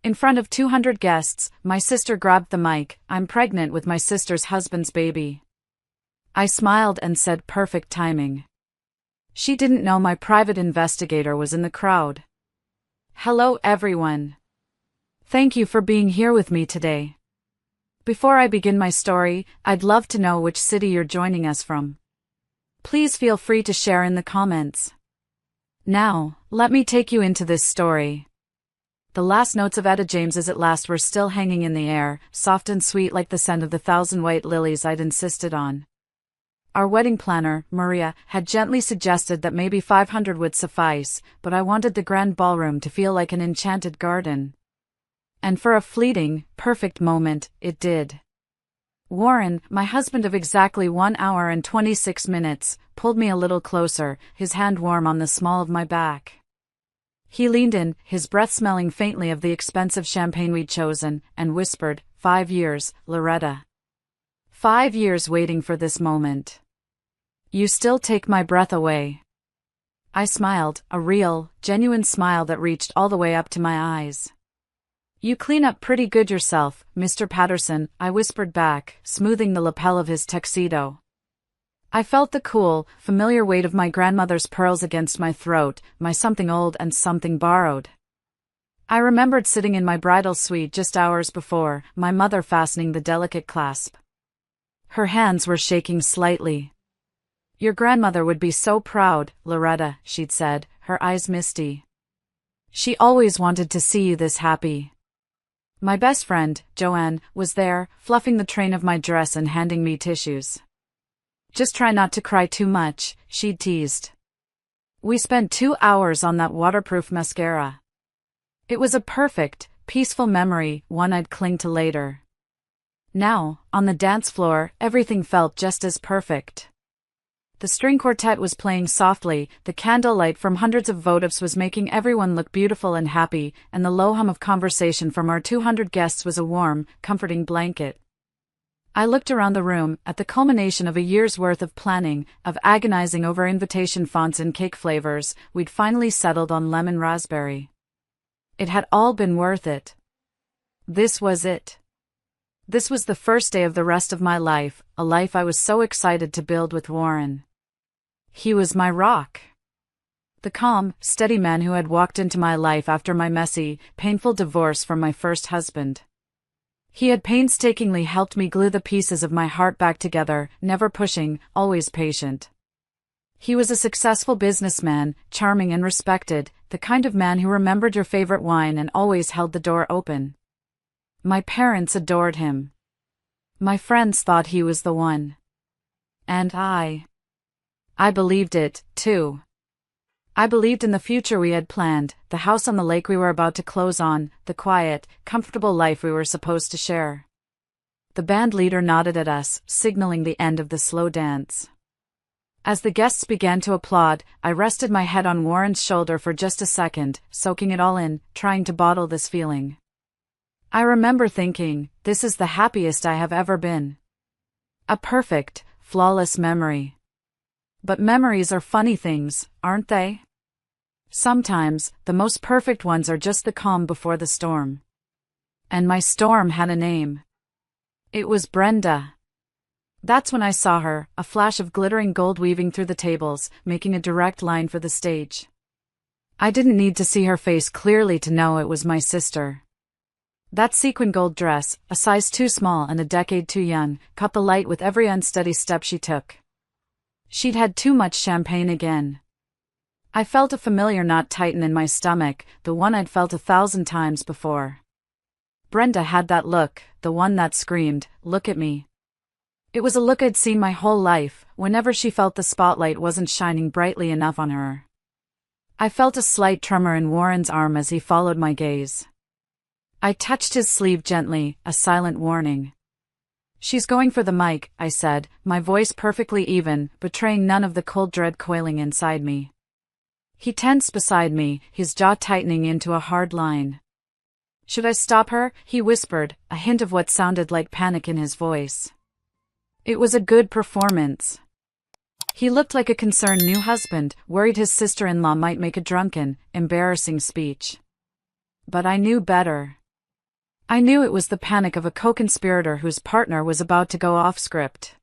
In front of 200 guests, my sister grabbed the mic. "I'm pregnant with my sister's husband's baby." I smiled and said, "Perfect timing." She didn't know my private investigator was in the crowd. Hello everyone. Thank you for being here with me today. Before I begin my story, I'd love to know which city you're joining us from. Please feel free to share in the comments. Now, let me take you into this story. The last notes of Etta James's At Last were still hanging in the air, soft and sweet like the scent of the 1,000 white lilies I'd insisted on. Our wedding planner, Maria, had gently suggested that maybe 500 would suffice, but I wanted the grand ballroom to feel like an enchanted garden. And for a fleeting, perfect moment, it did. Warren, my husband of exactly 1 hour and 26 minutes, pulled me a little closer, his hand warm on the small of my back. He leaned in, his breath smelling faintly of the expensive champagne we'd chosen, and whispered, "5 years, Loretta. 5 years waiting for this moment. You still take my breath away." I smiled, a real, genuine smile that reached all the way up to my eyes. "You clean up pretty good yourself, Mr. Patterson," I whispered back, smoothing the lapel of his tuxedo. I felt the cool, familiar weight of my grandmother's pearls against my throat, my something old and something borrowed. I remembered sitting in my bridal suite just hours before, my mother fastening the delicate clasp. Her hands were shaking slightly. "Your grandmother would be so proud, Loretta," she'd said, her eyes misty. "She always wanted to see you this happy." My best friend, Joanne, was there, fluffing the train of my dress and handing me tissues. "Just try not to cry too much," she'd teased. We spent 2 hours on that waterproof mascara. It was a perfect, peaceful memory, one I'd cling to later. Now, on the dance floor, everything felt just as perfect. The string quartet was playing softly, the candlelight from hundreds of votives was making everyone look beautiful and happy, and the low hum of conversation from our 200 guests was a warm, comforting blanket. I looked around the room, at the culmination of a year's worth of planning, of agonizing over invitation fonts and cake flavors. We'd finally settled on lemon raspberry. It had all been worth it. This was it. This was the first day of the rest of my life, a life I was so excited to build with Warren. He was my rock. The calm, steady man who had walked into my life after my messy, painful divorce from my first husband. He had painstakingly helped me glue the pieces of my heart back together, never pushing, always patient. He was a successful businessman, charming and respected, the kind of man who remembered your favorite wine and always held the door open. My parents adored him. My friends thought he was the one. And I believed it, too. I believed in the future we had planned, the house on the lake we were about to close on, the quiet, comfortable life we were supposed to share. The band leader nodded at us, signaling the end of the slow dance. As the guests began to applaud, I rested my head on Warren's shoulder for just a second, soaking it all in, trying to bottle this feeling. I remember thinking, this is the happiest I have ever been. A perfect, flawless memory. But memories are funny things, aren't they? Sometimes, the most perfect ones are just the calm before the storm. And my storm had a name. It was Brenda. That's when I saw her, a flash of glittering gold weaving through the tables, making a direct line for the stage. I didn't need to see her face clearly to know it was my sister. That sequin gold dress, a size too small and a decade too young, caught the light with every unsteady step she took. She'd had too much champagne again. I felt a familiar knot tighten in my stomach, the one I'd felt 1,000 times before. Brenda had that look, the one that screamed, "Look at me." It was a look I'd seen my whole life, whenever she felt the spotlight wasn't shining brightly enough on her. I felt a slight tremor in Warren's arm as he followed my gaze. I touched his sleeve gently, a silent warning. "She's going for the mic," I said, my voice perfectly even, betraying none of the cold dread coiling inside me. He tensed beside me, his jaw tightening into a hard line. "Should I stop her?" he whispered, a hint of what sounded like panic in his voice. It was a good performance. He looked like a concerned new husband, worried his sister-in-law might make a drunken, embarrassing speech. But I knew better. I knew it was the panic of a co-conspirator whose partner was about to go off script.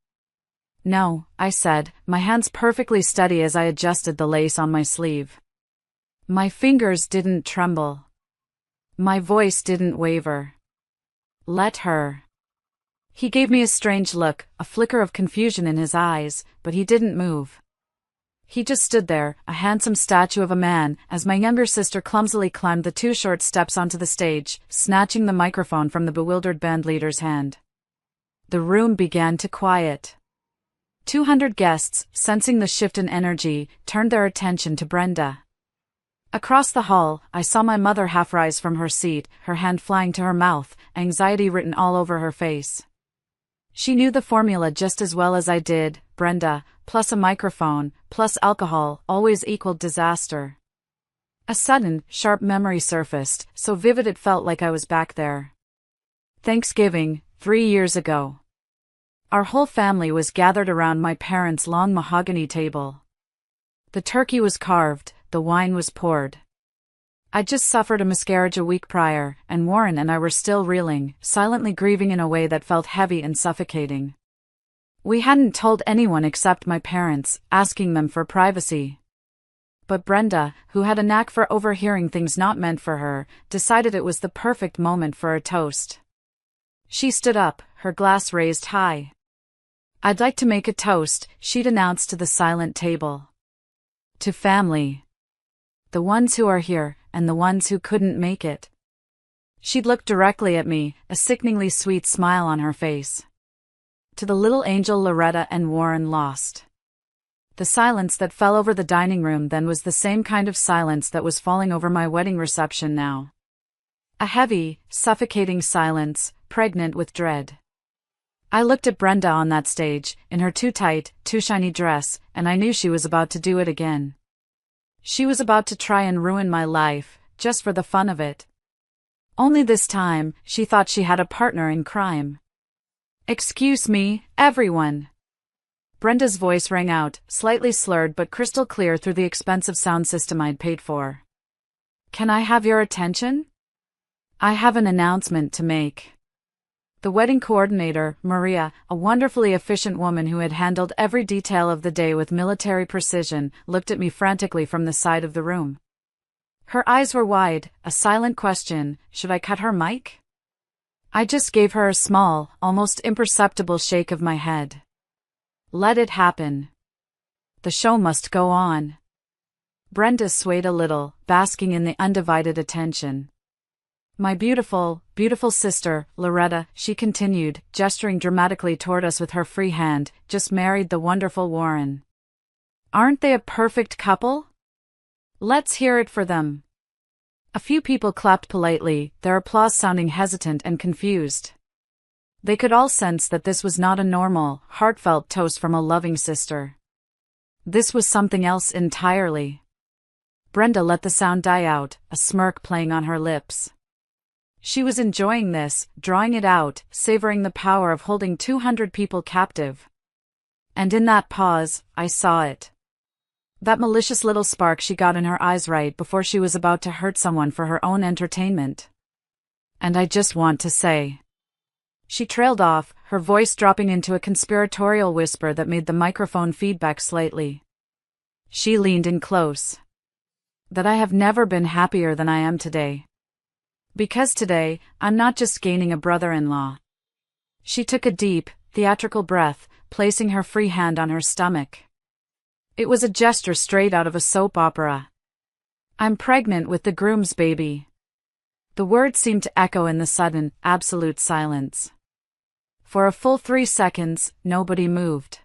"No," I said, my hands perfectly steady as I adjusted the lace on my sleeve. My fingers didn't tremble. My voice didn't waver. "Let her." He gave me a strange look, a flicker of confusion in his eyes, but he didn't move. He just stood there, a handsome statue of a man, as my younger sister clumsily climbed the 2 short steps onto the stage, snatching the microphone from the bewildered bandleader's hand. The room began to quiet. 200 guests, sensing the shift in energy, turned their attention to Brenda. Across the hall, I saw my mother half rise from her seat, her hand flying to her mouth, anxiety written all over her face. She knew the formula just as well as I did: Brenda, plus a microphone, plus alcohol, always equaled disaster. A sudden, sharp memory surfaced, so vivid it felt like I was back there. Thanksgiving, 3 years ago. Our whole family was gathered around my parents' long mahogany table. The turkey was carved, the wine was poured. I'd just suffered a miscarriage a week prior, and Warren and I were still reeling, silently grieving in a way that felt heavy and suffocating. We hadn't told anyone except my parents, asking them for privacy. But Brenda, who had a knack for overhearing things not meant for her, decided it was the perfect moment for a toast. She stood up, her glass raised high. "I'd like to make a toast," she'd announced to the silent table. "To family. The ones who are here, and the ones who couldn't make it." She'd looked directly at me, a sickeningly sweet smile on her face. "To the little angel Loretta and Warren lost." The silence that fell over the dining room then was the same kind of silence that was falling over my wedding reception now. A heavy, suffocating silence, pregnant with dread. I looked at Brenda on that stage, in her too tight, too shiny dress, and I knew she was about to do it again. She was about to try and ruin my life, just for the fun of it. Only this time, she thought she had a partner in crime. "Excuse me, everyone." Brenda's voice rang out, slightly slurred but crystal clear through the expensive sound system I'd paid for. "Can I have your attention? I have an announcement to make." The wedding coordinator, Maria, a wonderfully efficient woman who had handled every detail of the day with military precision, looked at me frantically from the side of the room. Her eyes were wide, a silent question: should I cut her mic? I just gave her a small, almost imperceptible shake of my head. Let it happen. The show must go on. Brenda swayed a little, basking in the undivided attention. "My beautiful, beautiful sister, Loretta," she continued, gesturing dramatically toward us with her free hand, "just married the wonderful Warren. Aren't they a perfect couple? Let's hear it for them." A few people clapped politely, their applause sounding hesitant and confused. They could all sense that this was not a normal, heartfelt toast from a loving sister. This was something else entirely. Brenda let the sound die out, a smirk playing on her lips. She was enjoying this, drawing it out, savoring the power of holding 200 people captive. And in that pause, I saw it. That malicious little spark she got in her eyes right before she was about to hurt someone for her own entertainment. "And I just want to say..." She trailed off, her voice dropping into a conspiratorial whisper that made the microphone feedback slightly. She leaned in close. "That I have never been happier than I am today. Because today, I'm not just gaining a brother-in-law." She took a deep, theatrical breath, placing her free hand on her stomach. It was a gesture straight out of a soap opera. "I'm pregnant with the Groom's baby." The words seemed to echo in the sudden, absolute silence. For a full 3 seconds, nobody moved.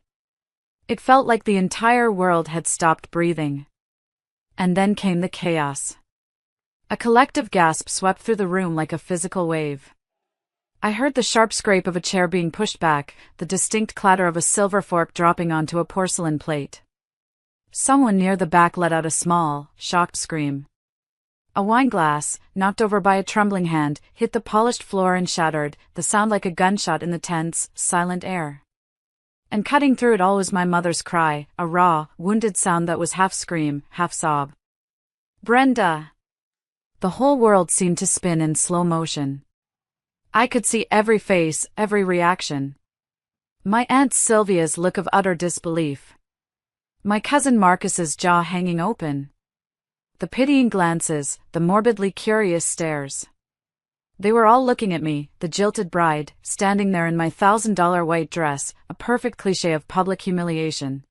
It felt like the entire world had stopped breathing. And then came the chaos. A collective gasp swept through the room like a physical wave. I heard the sharp scrape of a chair being pushed back, the distinct clatter of a silver fork dropping onto a porcelain plate. Someone near the back let out a small, shocked scream. A wine glass, knocked over by a trembling hand, hit the polished floor and shattered, the sound like a gunshot in the tense, silent air. And cutting through it all was my mother's cry, a raw, wounded sound that was half scream, half sob. "Brenda!" The whole world seemed to spin in slow motion. I could see every face, every reaction. My Aunt Sylvia's look of utter disbelief. My cousin Marcus's jaw hanging open. The pitying glances, the morbidly curious stares. They were all looking at me, the jilted bride, standing there in my $1,000 white dress, a perfect cliché of public humiliation.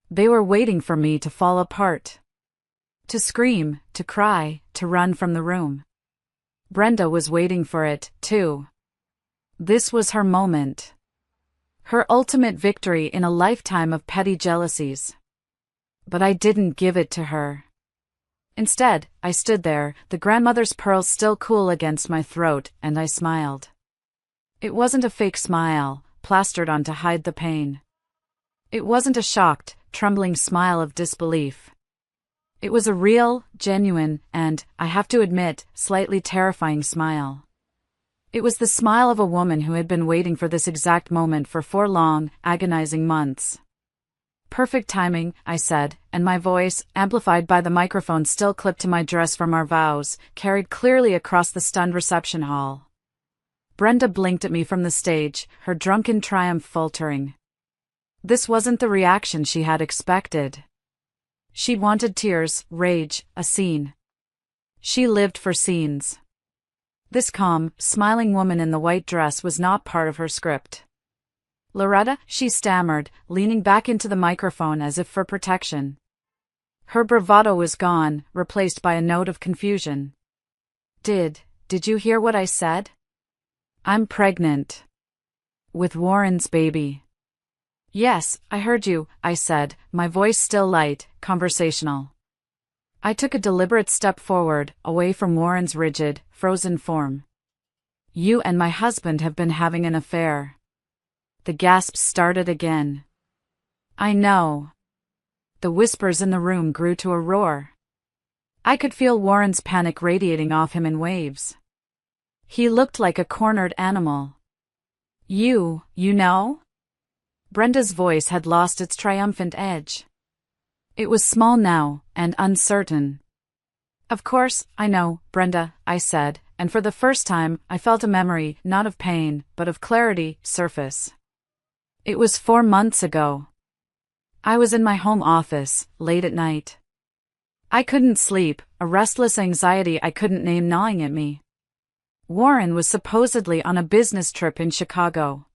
They were waiting for me to fall apart. To scream, to cry, to run from the room. Brenda was waiting for it, too. This was her moment. Her ultimate victory in a lifetime of petty jealousies. But I didn't give it to her. Instead, I stood there, the grandmother's pearls still cool against my throat, and I smiled. It wasn't a fake smile, plastered on to hide the pain. It wasn't a shocked, trembling smile of disbelief. It was a real, genuine, and, I have to admit, slightly terrifying smile. It was the smile of a woman who had been waiting for this exact moment for 4 long, agonizing months. Perfect timing, I said, and my voice, amplified by the microphone still clipped to my dress from our vows, carried clearly across the stunned reception hall. Brenda blinked at me from the stage, her drunken triumph faltering. This wasn't the reaction she had expected. She wanted tears, rage, a scene. She lived for scenes. This calm, smiling woman in the white dress was not part of her script. "Loretta," she stammered, leaning back into the microphone as if for protection. Her bravado was gone, replaced by a note of confusion. Did you hear what I said? I'm pregnant. With Warren's baby." "Yes, I heard you," I said, my voice still light, conversational. I took a deliberate step forward, away from Warren's rigid, frozen form. "You and my husband have been having an affair." The gasps started again. "I know." The whispers in the room grew to a roar. I could feel Warren's panic radiating off him in waves. He looked like a cornered animal. You know?" Brenda's voice had lost its triumphant edge. It was small now, and uncertain. "Of course, I know, Brenda," I said, and for the first time, I felt a memory, not of pain, but of clarity, surface. It was 4 months ago. I was in my home office, late at night. I couldn't sleep, a restless anxiety I couldn't name gnawing at me. Warren was supposedly on a business trip in Chicago.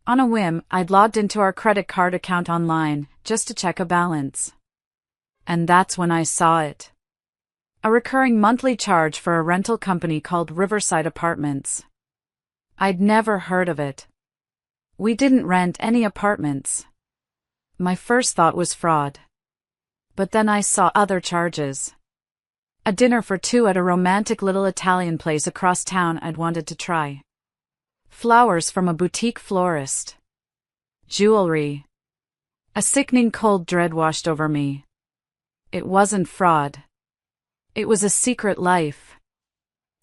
On a whim, I'd logged into our credit card account online, just to check a balance. And that's when I saw it. A recurring monthly charge for a rental company called Riverside Apartments. I'd never heard of it. We didn't rent any apartments. My first thought was fraud. But then I saw other charges. A dinner for 2 at a romantic little Italian place across town I'd wanted to try. Flowers from a boutique florist. Jewelry. A sickening cold dread washed over me. It wasn't fraud. It was a secret life.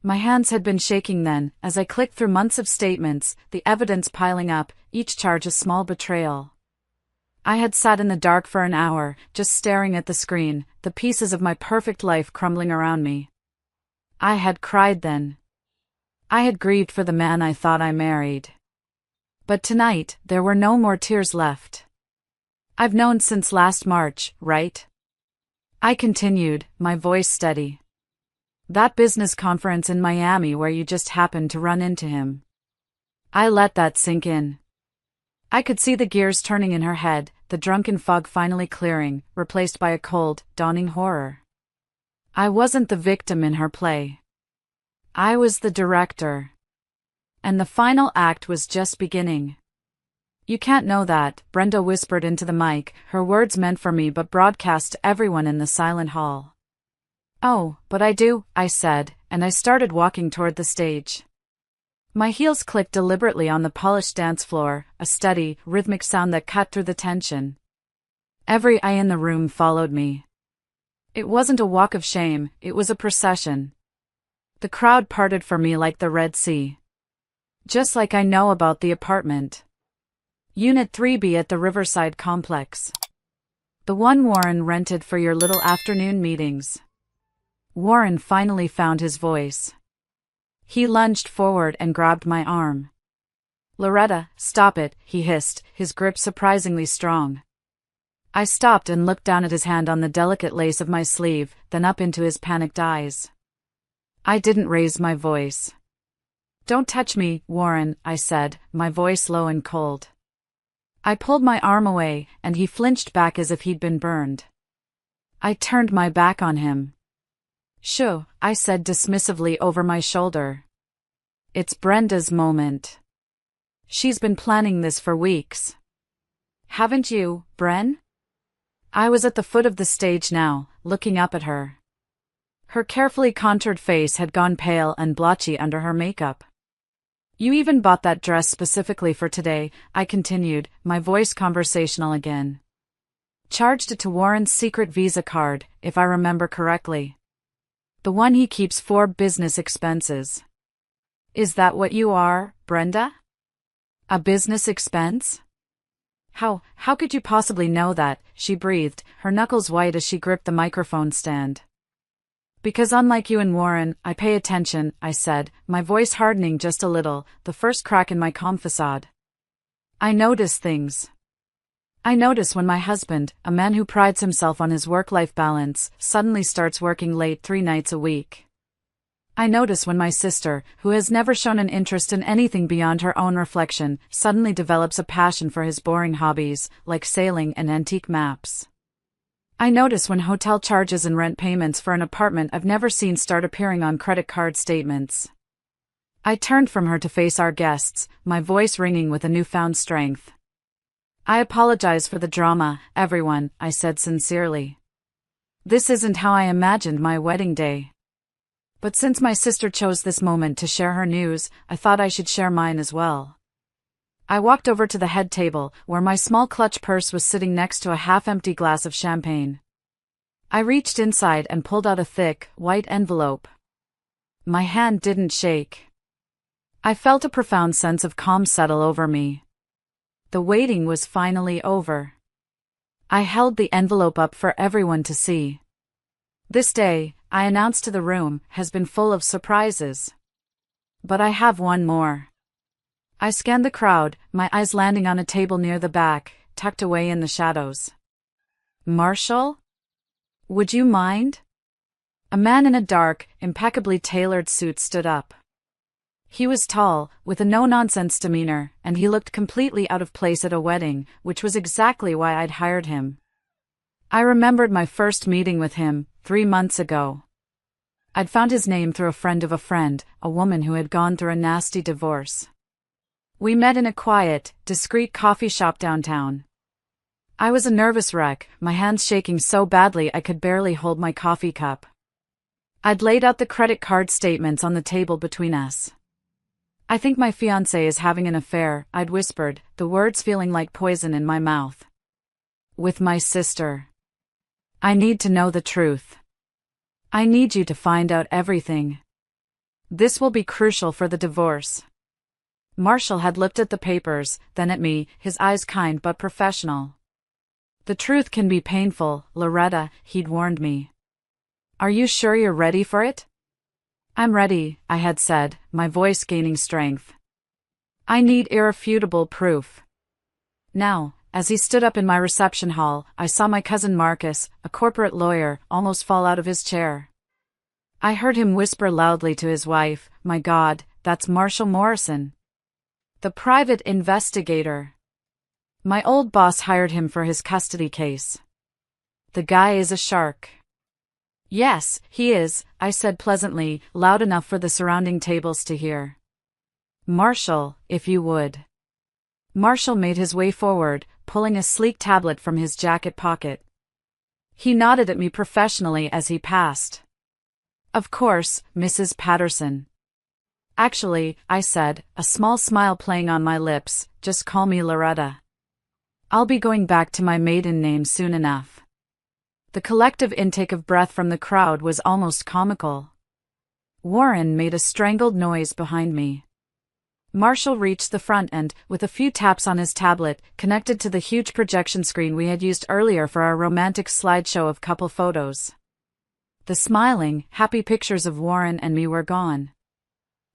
My hands had been shaking then, as I clicked through months of statements, the evidence piling up, each charge a small betrayal. I had sat in the dark for an hour, just staring at the screen, the pieces of my perfect life crumbling around me. I had cried then. I had grieved for the man I thought I married. But tonight, there were no more tears left. "I've known since last March, right?" I continued, my voice steady. "That business conference in Miami where you just happened to run into him." I let that sink in. I could see the gears turning in her head, the drunken fog finally clearing, replaced by a cold, dawning horror. I wasn't the victim in her play. I was the director. And the final act was just beginning. "You can't know that," Brenda whispered into the mic, her words meant for me but broadcast to everyone in the silent hall. "Oh, but I do," I said, and I started walking toward the stage. My heels clicked deliberately on the polished dance floor, a steady, rhythmic sound that cut through the tension. Every eye in the room followed me. It wasn't a walk of shame, it was a procession. The crowd parted for me like the Red Sea. Just like I know about the apartment. Unit 3B at the Riverside Complex. The one Warren rented for your little afternoon meetings. Warren finally found his voice. He lunged forward and grabbed my arm. "Loretta, stop it," he hissed, his grip surprisingly strong. I stopped and looked down at his hand on the delicate lace of my sleeve, then up into his panicked eyes. I didn't raise my voice. "Don't touch me, Warren," I said, my voice low and cold. I pulled my arm away, and he flinched back as if he'd been burned. I turned my back on him. "Shoo," I said dismissively over my shoulder. "It's Brenda's moment. She's been planning this for weeks. Haven't you, Bren?" I was at the foot of the stage now, looking up at her. Her carefully contoured face had gone pale and blotchy under her makeup. "You even bought that dress specifically for today," I continued, my voice conversational again. "Charged it to Warren's secret Visa card, if I remember correctly. The one he keeps for business expenses. Is that what you are, Brenda? A business expense?" How could you possibly know that?" she breathed, her knuckles white as she gripped the microphone stand. "Because unlike you and Warren, I pay attention," I said, my voice hardening just a little, the first crack in my calm facade. "I notice things. I notice when my husband, a man who prides himself on his work-life balance, suddenly starts working late 3 nights a week. I notice when my sister, who has never shown an interest in anything beyond her own reflection, suddenly develops a passion for his boring hobbies, like sailing and antique maps. I notice when hotel charges and rent payments for an apartment I've never seen start appearing on credit card statements." I turned from her to face our guests, my voice ringing with a newfound strength. "I apologize for the drama, everyone," I said sincerely. "This isn't how I imagined my wedding day. But since my sister chose this moment to share her news, I thought I should share mine as well." I walked over to the head table, where my small clutch purse was sitting next to a half-empty glass of champagne. I reached inside and pulled out a thick, white envelope. My hand didn't shake. I felt a profound sense of calm settle over me. The waiting was finally over. I held the envelope up for everyone to see. "This day," I announced to the room, "has been full of surprises. But I have one more." I scanned the crowd, my eyes landing on a table near the back, tucked away in the shadows. "Marshall? Would you mind?" A man in a dark, impeccably tailored suit stood up. He was tall, with a no-nonsense demeanor, and he looked completely out of place at a wedding, which was exactly why I'd hired him. I remembered my first meeting with him, 3 months ago. I'd found his name through a friend of a friend, a woman who had gone through a nasty divorce. We met in a quiet, discreet coffee shop downtown. I was a nervous wreck, my hands shaking so badly I could barely hold my coffee cup. I'd laid out the credit card statements on the table between us. "I think my fiancé is having an affair," I'd whispered, the words feeling like poison in my mouth. "With my sister. I need to know the truth. I need you to find out everything. This will be crucial for the divorce." Marshall had looked at the papers, then at me, his eyes kind but professional. "The truth can be painful, Loretta," he'd warned me. "Are you sure you're ready for it?" "I'm ready," I had said, my voice gaining strength. "I need irrefutable proof." Now, as he stood up in my reception hall, I saw my cousin Marcus, a corporate lawyer, almost fall out of his chair. I heard him whisper loudly to his wife, "My God, that's Marshall Morrison. The private investigator. My old boss hired him for his custody case. The guy is a shark." "Yes, he is," I said pleasantly, loud enough for the surrounding tables to hear. "Marshall, if you would." Marshall made his way forward, pulling a sleek tablet from his jacket pocket. He nodded at me professionally as he passed. "Of course, Mrs. Patterson." "Actually," I said, a small smile playing on my lips, "just call me Loretta. I'll be going back to my maiden name soon enough." The collective intake of breath from the crowd was almost comical. Warren made a strangled noise behind me. Marshall reached the front and, with a few taps on his tablet, connected to the huge projection screen we had used earlier for our romantic slideshow of couple photos. The smiling, happy pictures of Warren and me were gone.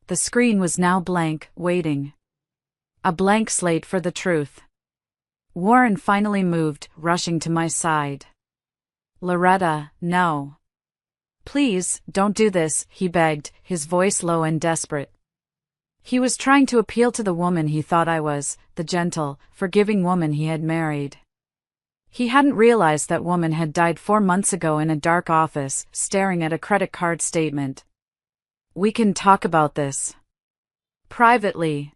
The screen was now blank, waiting. A blank slate for the truth. Warren finally moved, rushing to my side. "Loretta, no. Please, don't do this," he begged, his voice low and desperate. He was trying to appeal to the woman he thought I was, the gentle, forgiving woman he had married. He hadn't realized that woman had died 4 months ago in a dark office, staring at a credit card statement. "We can talk about this. Privately."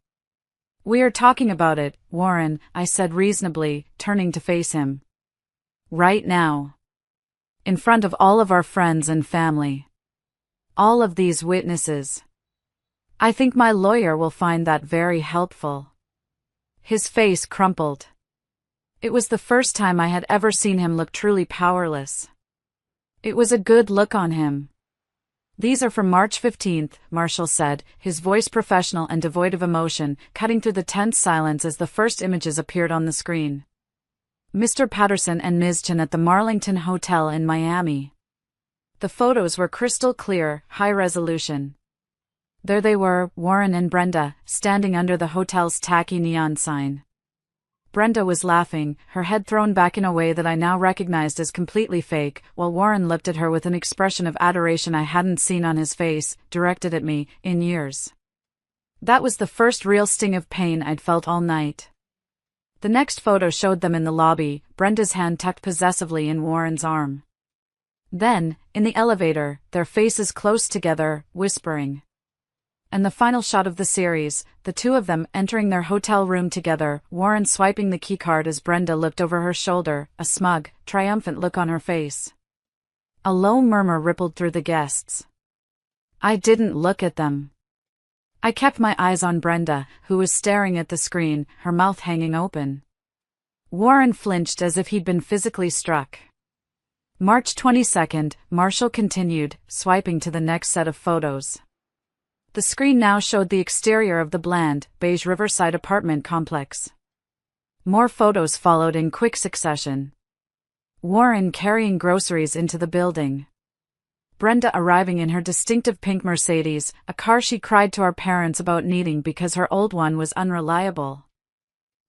"We are talking about it, Warren," I said reasonably, turning to face him. "Right now. In front of all of our friends and family. All of these witnesses. I think my lawyer will find that very helpful." His face crumpled. It was the first time I had ever seen him look truly powerless. It was a good look on him. "These are from March 15th, Marshall said, his voice professional and devoid of emotion, cutting through the tense silence as the first images appeared on the screen. "Mr. Patterson and Ms. Chen at the Marlington Hotel in Miami." The photos were crystal clear, high resolution. There they were, Warren and Brenda, standing under the hotel's tacky neon sign. Brenda was laughing, her head thrown back in a way that I now recognized as completely fake, while Warren looked at her with an expression of adoration I hadn't seen on his face, directed at me, in years. That was the first real sting of pain I'd felt all night. The next photo showed them in the lobby, Brenda's hand tucked possessively in Warren's arm. Then, in the elevator, their faces close together, whispering. And the final shot of the series, the two of them entering their hotel room together, Warren swiping the keycard as Brenda looked over her shoulder, a smug, triumphant look on her face. A low murmur rippled through the guests. I didn't look at them. I kept my eyes on Brenda, who was staring at the screen, her mouth hanging open. Warren flinched as if he'd been physically struck. March 22nd, Marshall continued, swiping to the next set of photos. The screen now showed the exterior of the bland, beige riverside apartment complex. More photos followed in quick succession. Warren carrying groceries into the building. Brenda arriving in her distinctive pink Mercedes, a car she cried to our parents about needing because her old one was unreliable.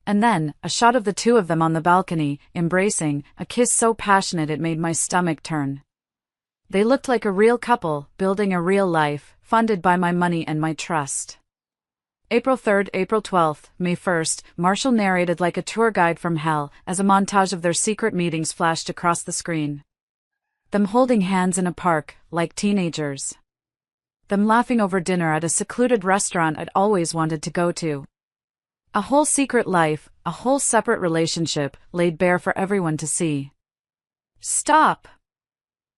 And then, a shot of the two of them on the balcony, embracing, a kiss so passionate it made my stomach turn. They looked like a real couple, building a real life, funded by my money and my trust. April 3rd, April 12th, May 1st, Marshall narrated like a tour guide from hell, as a montage of their secret meetings flashed across the screen. Them holding hands in a park, like teenagers. Them laughing over dinner at a secluded restaurant I'd always wanted to go to. A whole secret life, a whole separate relationship, laid bare for everyone to see. "Stop!"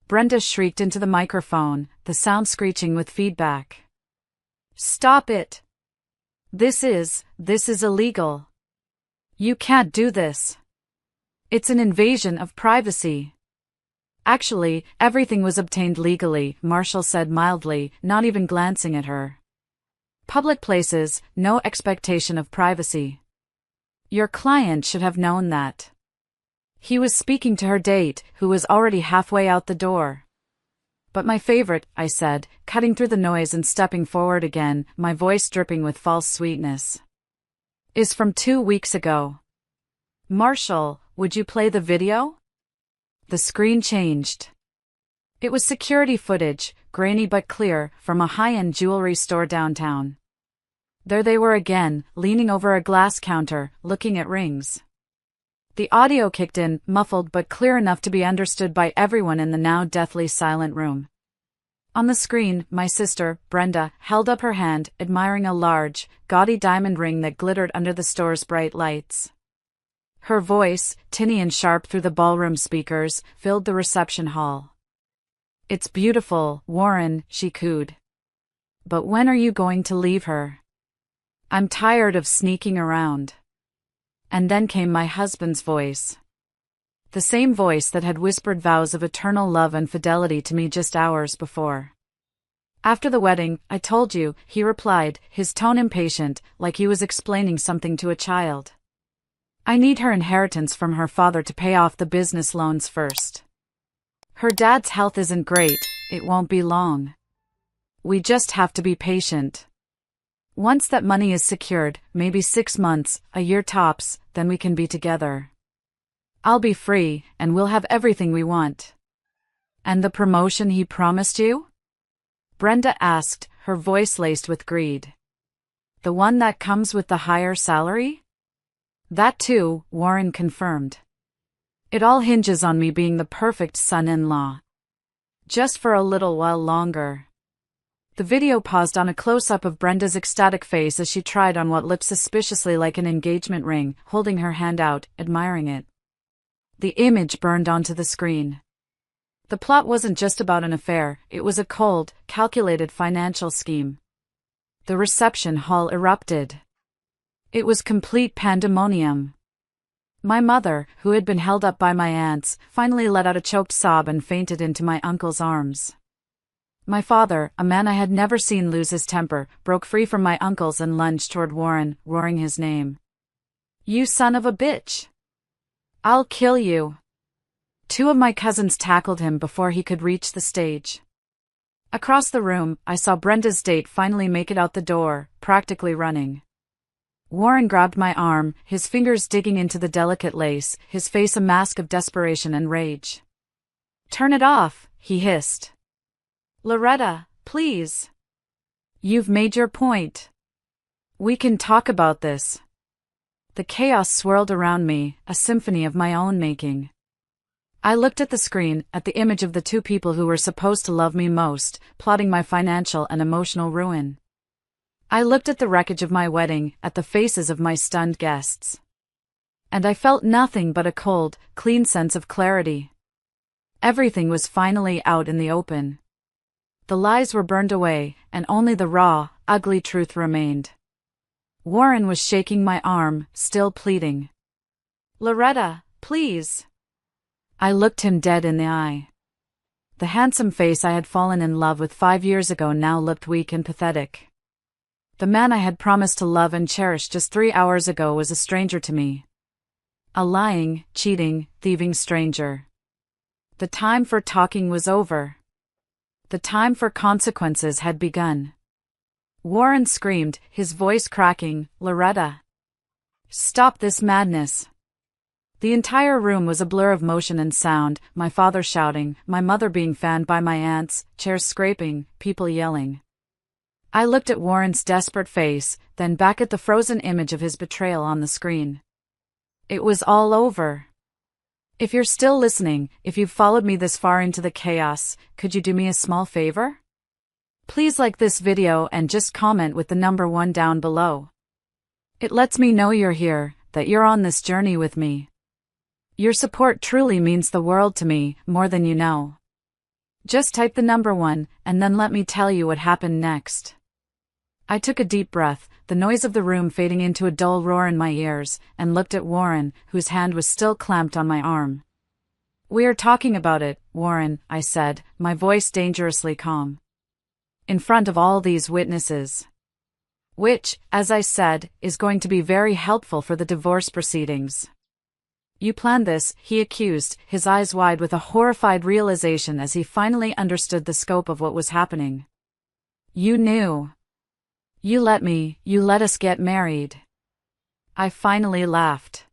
Brenda shrieked into the microphone, the sound screeching with feedback. "Stop it! This is illegal. You can't do this. It's an invasion of privacy." "Actually, everything was obtained legally," Marshall said mildly, not even glancing at her. "Public places, no expectation of privacy. Your client should have known that." He was speaking to her date, who was already halfway out the door. "But my favorite," I said, cutting through the noise and stepping forward again, my voice dripping with false sweetness, "is from 2 weeks ago. Marshall, would you play the video?" The screen changed. It was security footage, grainy but clear, from a high-end jewelry store downtown. There they were again, leaning over a glass counter, looking at rings. The audio kicked in, muffled but clear enough to be understood by everyone in the now deathly silent room. On the screen, my sister, Brenda, held up her hand, admiring a large, gaudy diamond ring that glittered under the store's bright lights. Her voice, tinny and sharp through the ballroom speakers, filled the reception hall. "It's beautiful, Warren," she cooed. "But when are you going to leave her? I'm tired of sneaking around." And then came my husband's voice. The same voice that had whispered vows of eternal love and fidelity to me just hours before. "After the wedding, I told you," he replied, his tone impatient, like he was explaining something to a child. "I need her inheritance from her father to pay off the business loans first. Her dad's health isn't great, it won't be long. We just have to be patient." Once that money is secured, maybe 6 months, a year tops, then we can be together. I'll be free, and we'll have everything we want. And the promotion he promised you? Brenda asked, her voice laced with greed. The one that comes with the higher salary? That too, Warren confirmed. It all hinges on me being the perfect son-in-law. Just for a little while longer. The video paused on a close-up of Brenda's ecstatic face as she tried on what looked suspiciously like an engagement ring, holding her hand out, admiring it. The image burned onto the screen. The plot wasn't just about an affair, it was a cold, calculated financial scheme. The reception hall erupted. It was complete pandemonium. My mother, who had been held up by my aunts, finally let out a choked sob and fainted into my uncle's arms. My father, a man I had never seen lose his temper, broke free from my uncles and lunged toward Warren, roaring his name. "You son of a bitch! I'll kill you!" 2 of my cousins tackled him before he could reach the stage. Across the room, I saw Brenda's date finally make it out the door, practically running. Warren grabbed my arm, his fingers digging into the delicate lace, his face a mask of desperation and rage. "Turn it off," he hissed. "Loretta, please. You've made your point. We can talk about this." The chaos swirled around me, a symphony of my own making. I looked at the screen, at the image of the 2 people who were supposed to love me most, plotting my financial and emotional ruin. I looked at the wreckage of my wedding, at the faces of my stunned guests. And I felt nothing but a cold, clean sense of clarity. Everything was finally out in the open. The lies were burned away, and only the raw, ugly truth remained. Warren was shaking my arm, still pleading. "Loretta, please." I looked him dead in the eye. The handsome face I had fallen in love with 5 years ago now looked weak and pathetic. The man I had promised to love and cherish just 3 hours ago was a stranger to me. A lying, cheating, thieving stranger. The time for talking was over. The time for consequences had begun. Warren screamed, his voice cracking, "Loretta! Stop this madness!" The entire room was a blur of motion and sound, my father shouting, my mother being fanned by my aunts, chairs scraping, people yelling. I looked at Warren's desperate face, then back at the frozen image of his betrayal on the screen. It was all over. If you're still listening, if you've followed me this far into the chaos, could you do me a small favor? Please like this video and just comment with the number 1 down below. It lets me know you're here, that you're on this journey with me. Your support truly means the world to me, more than you know. Just type the number 1, and then let me tell you what happened next. I took a deep breath, the noise of the room fading into a dull roar in my ears, and looked at Warren, whose hand was still clamped on my arm. "We are talking about it, Warren," I said, my voice dangerously calm. "In front of all these witnesses. Which, as I said, is going to be very helpful for the divorce proceedings." "You planned this," he accused, his eyes wide with a horrified realization as he finally understood the scope of what was happening. "You knew. You let us get married." I finally laughed.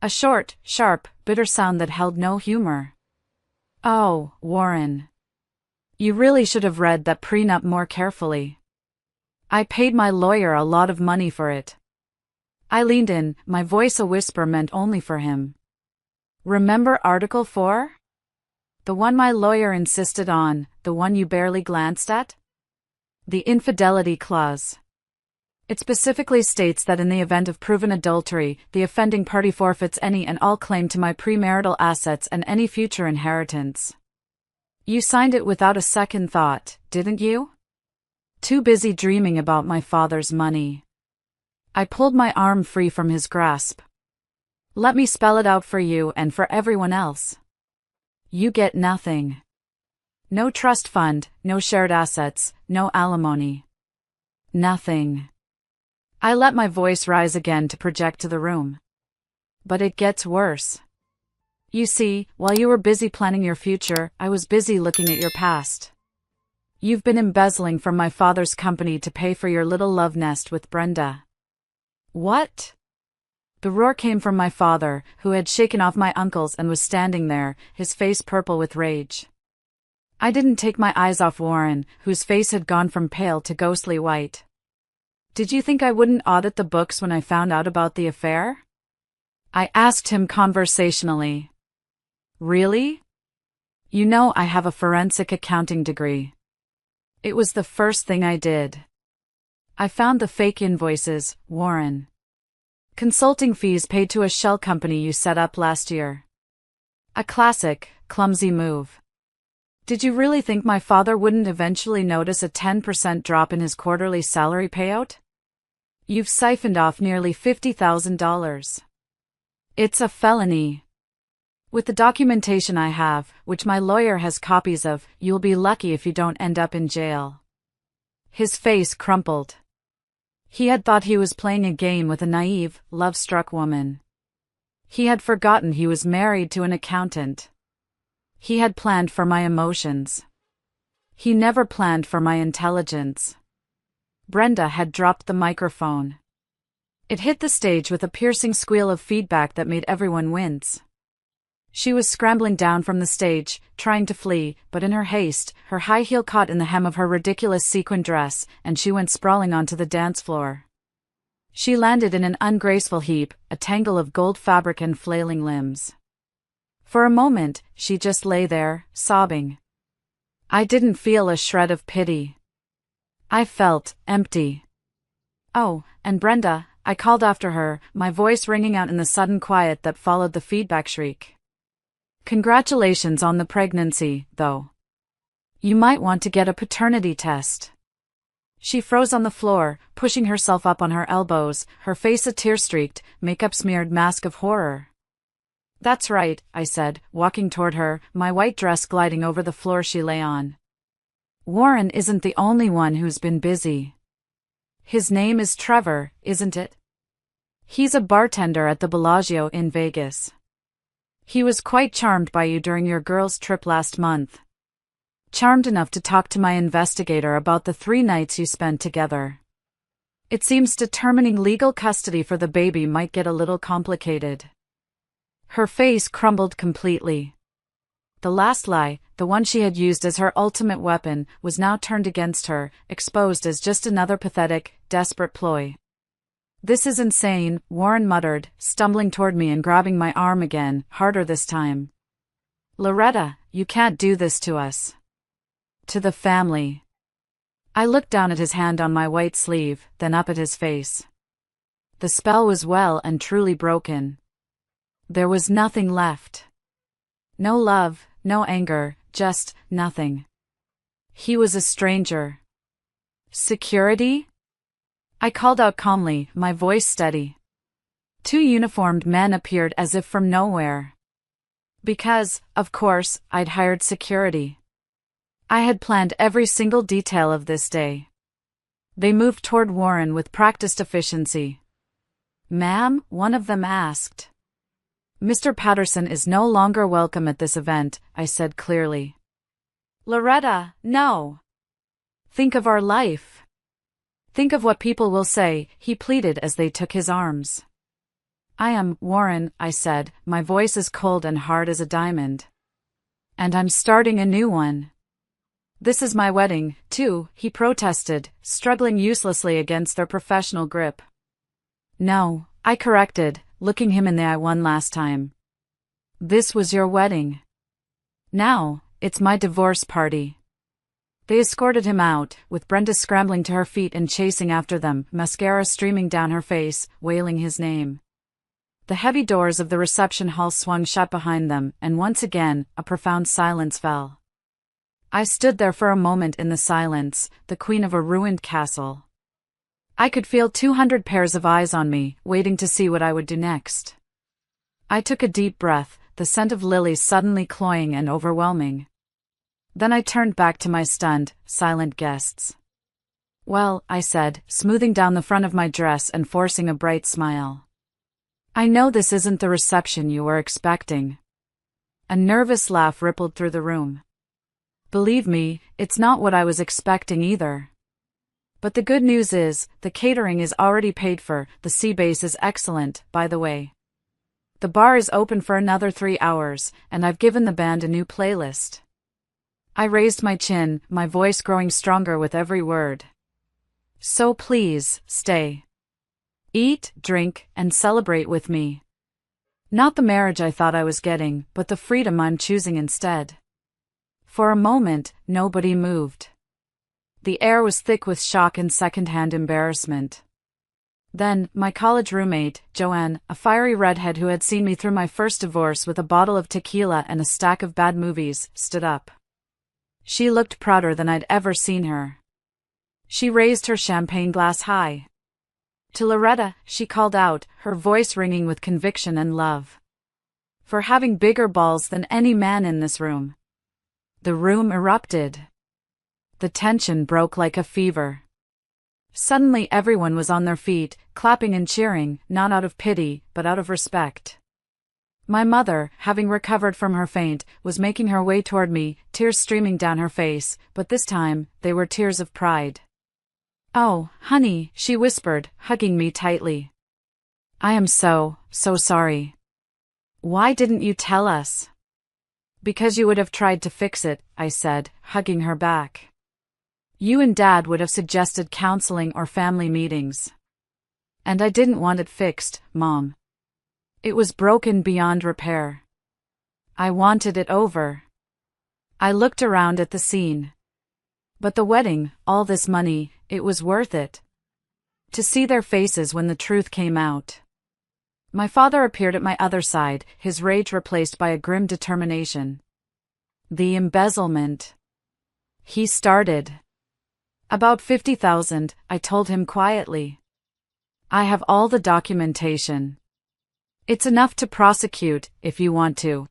A short, sharp, bitter sound that held no humor. "Oh, Warren. You really should have read that prenup more carefully. I paid my lawyer a lot of money for it." I leaned in, my voice a whisper meant only for him. "Remember Article 4? The one my lawyer insisted on, the one you barely glanced at? The infidelity clause. It specifically states that in the event of proven adultery, the offending party forfeits any and all claim to my premarital assets and any future inheritance. You signed it without a second thought, didn't you? Too busy dreaming about my father's money." I pulled my arm free from his grasp. "Let me spell it out for you and for everyone else. You get nothing. No trust fund, no shared assets, no alimony. Nothing." I let my voice rise again to project to the room. "But it gets worse. You see, while you were busy planning your future, I was busy looking at your past. You've been embezzling from my father's company to pay for your little love nest with Brenda. What? The roar came from my father, who had shaken off my uncles and was standing there, his face purple with rage. I didn't take my eyes off Warren, whose face had gone from pale to ghostly white. Did you think I wouldn't audit the books when I found out about the affair? I asked him conversationally. Really? You know I have a forensic accounting degree. It was the first thing I did. I found the fake invoices, Warren. Consulting fees paid to a shell company you set up last year. A classic, clumsy move. Did you really think my father wouldn't eventually notice a 10% drop in his quarterly salary payout? You've siphoned off nearly $50,000. It's a felony. With the documentation I have, which my lawyer has copies of, you'll be lucky if you don't end up in jail. His face crumpled. He had thought he was playing a game with a naive, love-struck woman. He had forgotten he was married to an accountant. He had planned for my emotions. He never planned for my intelligence. Brenda had dropped the microphone. It hit the stage with a piercing squeal of feedback that made everyone wince. She was scrambling down from the stage, trying to flee, but in her haste, her high heel caught in the hem of her ridiculous sequin dress, and she went sprawling onto the dance floor. She landed in an ungraceful heap, a tangle of gold fabric and flailing limbs. For a moment, she just lay there, sobbing. I didn't feel a shred of pity. I felt empty. Oh, and Brenda, I called after her, my voice ringing out in the sudden quiet that followed the feedback shriek. Congratulations on the pregnancy, though. You might want to get a paternity test. She froze on the floor, pushing herself up on her elbows, her face a tear-streaked, makeup-smeared mask of horror. That's right, I said, walking toward her, my white dress gliding over the floor she lay on. Warren isn't the only one who's been busy. His name is Trevor, isn't it? He's a bartender at the Bellagio in Vegas. He was quite charmed by you during your girls' trip last month. Charmed enough to talk to my investigator about the 3 nights you spent together. It seems determining legal custody for the baby might get a little complicated. Her face crumbled completely. The last lie, the one she had used as her ultimate weapon, was now turned against her, exposed as just another pathetic, desperate ploy. This is insane, Warren muttered, stumbling toward me and grabbing my arm again, harder this time. Loretta, you can't do this to us. To the family. I looked down at his hand on my white sleeve, then up at his face. The spell was well and truly broken. There was nothing left. No love, no anger, just nothing. He was a stranger. Security? I called out calmly, my voice steady. 2 uniformed men appeared as if from nowhere. Because, of course, I'd hired security. I had planned every single detail of this day. They moved toward Warren with practiced efficiency. Ma'am, one of them asked. Mr. Patterson is no longer welcome at this event, I said clearly. Loretta, no. Think of our life. Think of what people will say, he pleaded as they took his arms. I am Warren, I said, my voice as cold and hard as a diamond. And I'm starting a new one. This is my wedding, too, he protested, struggling uselessly against their professional grip. No, I corrected, looking him in the eye one last time. This was your wedding. Now, it's my divorce party. They escorted him out, with Brenda scrambling to her feet and chasing after them, mascara streaming down her face, wailing his name. The heavy doors of the reception hall swung shut behind them, and once again, a profound silence fell. I stood there for a moment in the silence, the queen of a ruined castle. I could feel 200 pairs of eyes on me, waiting to see what I would do next. I took a deep breath, the scent of lilies suddenly cloying and overwhelming. Then I turned back to my stunned, silent guests. Well, I said, smoothing down the front of my dress and forcing a bright smile. I know this isn't the reception you were expecting. A nervous laugh rippled through the room. Believe me, it's not what I was expecting either. But the good news is, the catering is already paid for. The sea base is excellent, by the way. The bar is open for another 3 hours, and I've given the band a new playlist. I raised my chin, my voice growing stronger with every word. So please, stay. Eat, drink, and celebrate with me. Not the marriage I thought I was getting, but the freedom I'm choosing instead. For a moment, nobody moved. The air was thick with shock and second-hand embarrassment. Then, my college roommate, Joanne, a fiery redhead who had seen me through my first divorce with a bottle of tequila and a stack of bad movies, stood up. She looked prouder than I'd ever seen her. She raised her champagne glass high. To Loretta, she called out, her voice ringing with conviction and love. For having bigger balls than any man in this room. The room erupted. The tension broke like a fever. Suddenly everyone was on their feet, clapping and cheering, not out of pity, but out of respect. My mother, having recovered from her faint, was making her way toward me, tears streaming down her face, but this time, they were tears of pride. "Oh, honey," she whispered, hugging me tightly. "I am so sorry. Why didn't you tell us?" "Because you would have tried to fix it," I said, hugging her back. "You and Dad would have suggested counseling or family meetings. And I didn't want it fixed, Mom. It was broken beyond repair. I wanted it over." I looked around at the scene. But the wedding, all this money, it was worth it. To see their faces when the truth came out. My father appeared at my other side, his rage replaced by a grim determination. "The embezzlement," he started. "About 50,000, I told him quietly. "I have all the documentation. It's enough to prosecute, if you want to.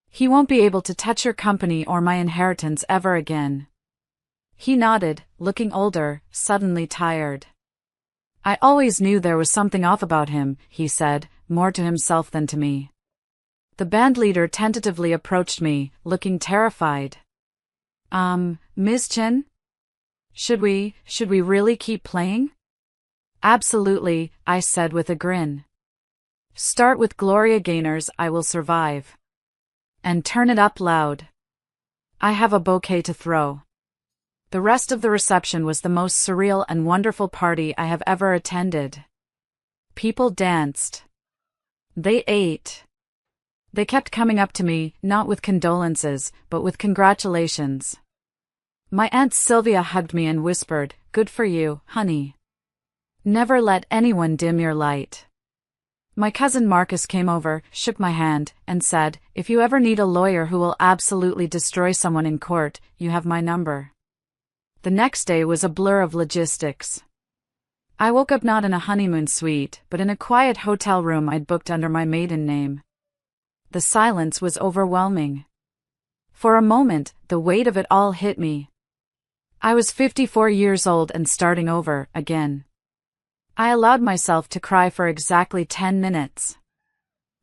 He won't be able to touch your company or my inheritance ever again." He nodded, looking older, suddenly tired. "I always knew there was something off about him," he said, more to himself than to me. The bandleader tentatively approached me, looking terrified. Ms. Chen? Should we really keep playing?" "Absolutely," I said with a grin. "Start with Gloria Gaynor's I Will Survive. And turn it up loud. I have a bouquet to throw." The rest of the reception was the most surreal and wonderful party I have ever attended. People danced. They ate. They kept coming up to me, not with condolences, but with congratulations. My Aunt Sylvia hugged me and whispered, "Good for you, honey. Never let anyone dim your light." My cousin Marcus came over, shook my hand, and said, "If you ever need a lawyer who will absolutely destroy someone in court, you have my number." The next day was a blur of logistics. I woke up not in a honeymoon suite, but in a quiet hotel room I'd booked under my maiden name. The silence was overwhelming. For a moment, the weight of it all hit me. I was 54 years old and starting over, again. I allowed myself to cry for exactly 10 minutes.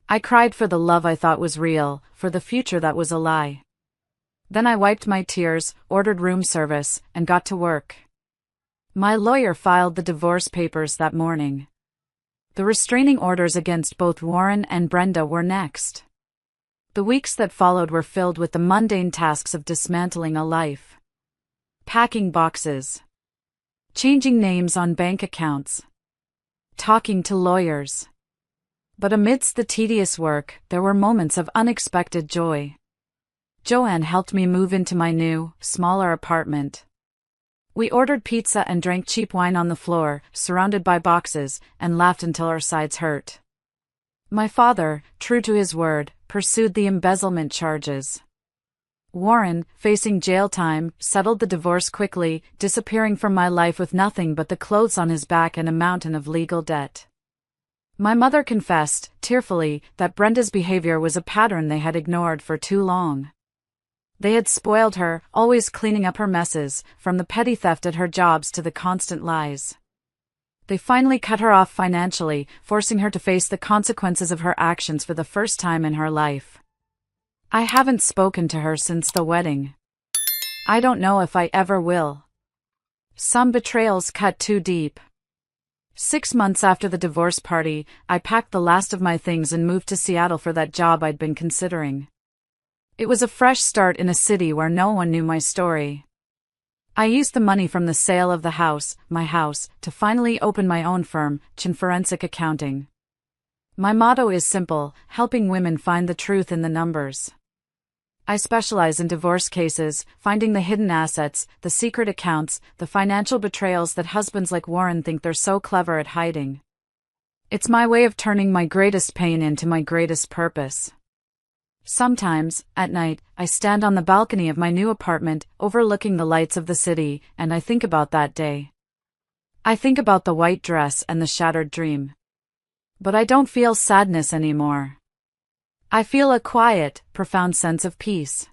I cried for the love I thought was real, for the future that was a lie. Then I wiped my tears, ordered room service, and got to work. My lawyer filed the divorce papers that morning. The restraining orders against both Warren and Brenda were next. The weeks that followed were filled with the mundane tasks of dismantling a life. Packing boxes. Changing names on bank accounts. Talking to lawyers. But amidst the tedious work, there were moments of unexpected joy. Joanne helped me move into my new, smaller apartment. We ordered pizza and drank cheap wine on the floor, surrounded by boxes, and laughed until our sides hurt. My father, true to his word, pursued the embezzlement charges. Warren, facing jail time, settled the divorce quickly, disappearing from my life with nothing but the clothes on his back and a mountain of legal debt. My mother confessed, tearfully, that Brenda's behavior was a pattern they had ignored for too long. They had spoiled her, always cleaning up her messes, from the petty theft at her jobs to the constant lies. They finally cut her off financially, forcing her to face the consequences of her actions for the first time in her life. I haven't spoken to her since the wedding. I don't know if I ever will. Some betrayals cut too deep. 6 months after the divorce party, I packed the last of my things and moved to Seattle for that job I'd been considering. It was a fresh start in a city where no one knew my story. I used the money from the sale of my house, to finally open my own firm, Chin Forensic Accounting. My motto is simple: helping women find the truth in the numbers. I specialize in divorce cases, finding the hidden assets, the secret accounts, the financial betrayals that husbands like Warren think they're so clever at hiding. It's my way of turning my greatest pain into my greatest purpose. Sometimes, at night, I stand on the balcony of my new apartment, overlooking the lights of the city, and I think about that day. I think about the white dress and the shattered dream. But I don't feel sadness anymore. I feel a quiet, profound sense of peace.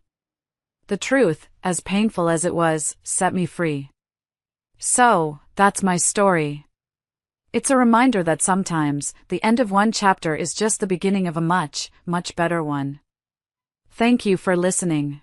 The truth, as painful as it was, set me free. So, that's my story. It's a reminder that sometimes, the end of one chapter is just the beginning of a much, much better one. Thank you for listening.